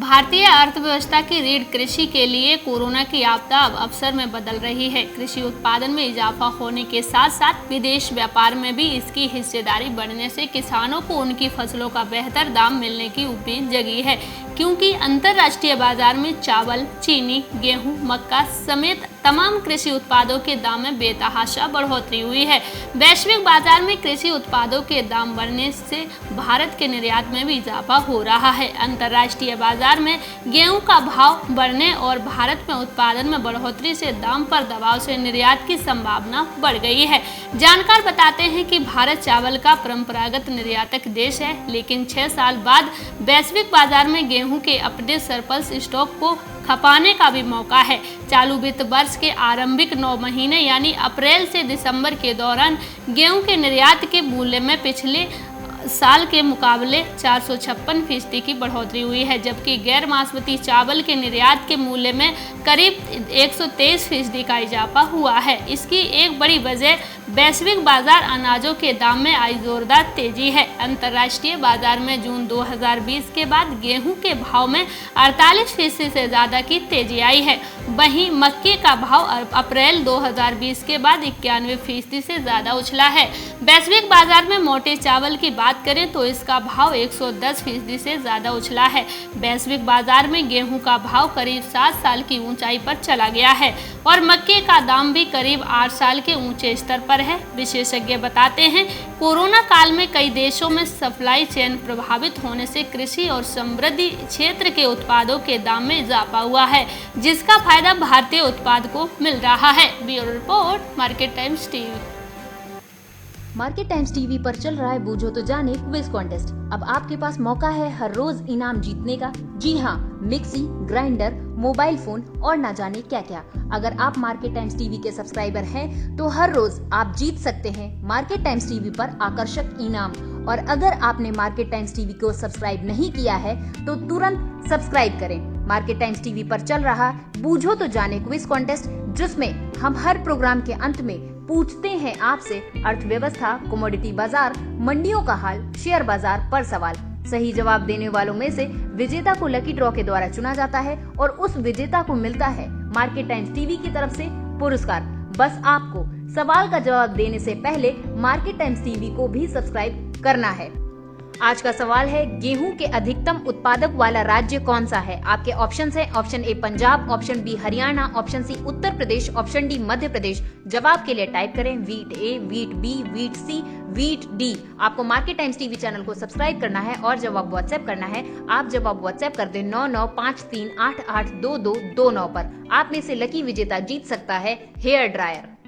भारतीय अर्थव्यवस्था की रीढ़ कृषि के लिए कोरोना की आपदा अब अवसर में बदल रही है। कृषि उत्पादन में इजाफा होने के साथ साथ विदेश व्यापार में भी इसकी हिस्सेदारी बढ़ने से किसानों को उनकी फसलों का बेहतर दाम मिलने की उम्मीद जगी है, क्योंकि अंतर्राष्ट्रीय बाजार में चावल, चीनी, गेहूं, मक्का समेत तमाम कृषि उत्पादों के दाम में बेतहाशा बढ़ोतरी हुई है। वैश्विक बाजार में कृषि उत्पादों के दाम बढ़ने से भारत के निर्यात में भी इजाफा हो रहा है। अंतर्राष्ट्रीय बाजार में गेहूं का भाव बढ़ने और भारत में उत्पादन में बढ़ोतरी से दाम पर दबाव से निर्यात की संभावना बढ़ गई है। जानकार बताते हैं कि भारत चावल का परंपरागत निर्यातक देश है, लेकिन 6 साल बाद वैश्विक बाजार में गेहूं के अपने सरप्लस स्टॉक को खपाने का भी मौका है। चालू वित्त वर्ष के आरंभिक 9 महीने यानी अप्रैल से दिसंबर के दौरान गेहूं के निर्यात के मूल्य में पिछले साल के मुकाबले 456% की बढ़ोतरी हुई है, जबकि गैर बासमती चावल के निर्यात के मूल्य में करीब 123% का इजाफा हुआ है। इसकी एक बड़ी वजह वैश्विक बाजार अनाजों के दाम में आई जोरदार तेजी है। अंतर्राष्ट्रीय बाजार में जून 2020 के बाद गेहूं के भाव में 48% से ज़्यादा की तेजी आई है। वहीं मक्के का भाव अप्रैल 2020 के बाद 91% से ज़्यादा उछला है। वैश्विक बाजार में मोटे चावल की बात करें तो इसका भाव 110% से ज़्यादा उछला है। वैश्विक बाजार में गेहूं का भाव करीब 7 साल की ऊंचाई पर चला गया है और मक्के का दाम भी करीब 8 साल के ऊंचे स्तर पर है। विशेषज्ञ बताते हैं, कोरोना काल में कई देशों में सप्लाई चेन प्रभावित होने से कृषि और समृद्धि क्षेत्र के उत्पादों के दाम में इजाफा हुआ है, जिसका फायदा भारतीय उत्पाद को मिल रहा है। Bureau report, market times TV. Market times TV पर चल रहा है बूझो तो जाने क्विज कॉन्टेस्ट। अब आपके पास मौका है हर रोज इनाम जीतने का। जी हाँ, मिक्सी, ग्राइंडर, मोबाइल फोन और ना जाने क्या क्या। अगर आप मार्केट टाइम्स टीवी के सब्सक्राइबर हैं तो हर रोज आप जीत सकते हैं मार्केट टाइम्स टीवी पर आकर्षक इनाम। और अगर आपने मार्केट टाइम्स टीवी को सब्सक्राइब नहीं किया है तो तुरंत सब्सक्राइब करें। मार्केट टाइम्स टीवी पर चल रहा बूझो तो जाने क्विज कॉन्टेस्ट, जिसमें हम हर प्रोग्राम के अंत में पूछते हैं आपसे अर्थव्यवस्था, कमोडिटी बाजार, मंडियों का हाल, शेयर बाजार पर सवाल। सही जवाब देने वालों में से विजेता को लकी ड्रॉ के द्वारा चुना जाता है और उस विजेता को मिलता है मार्केट टाइम्स टीवी की तरफ से पुरस्कार। बस आपको सवाल का जवाब देने से पहले मार्केट टाइम्स टीवी को भी सब्सक्राइब करना है। आज का सवाल है, गेहूं के अधिकतम उत्पादक वाला राज्य कौन सा है? आपके ऑप्शंस हैं, option A Punjab, option B Haryana, option C Uttar Pradesh, option D Madhya Pradesh. जवाब के लिए टाइप करें वीट ए, वीट बी, वीट सी, वीट डी। आपको मार्केट टाइम्स टीवी चैनल को सब्सक्राइब करना है और जवाब व्हाट्सएप करना है। आप जवाब व्हाट्सएप कर दें 9953882229 पर। आप में से लकी विजेता जीत सकता है हेयर ड्रायर।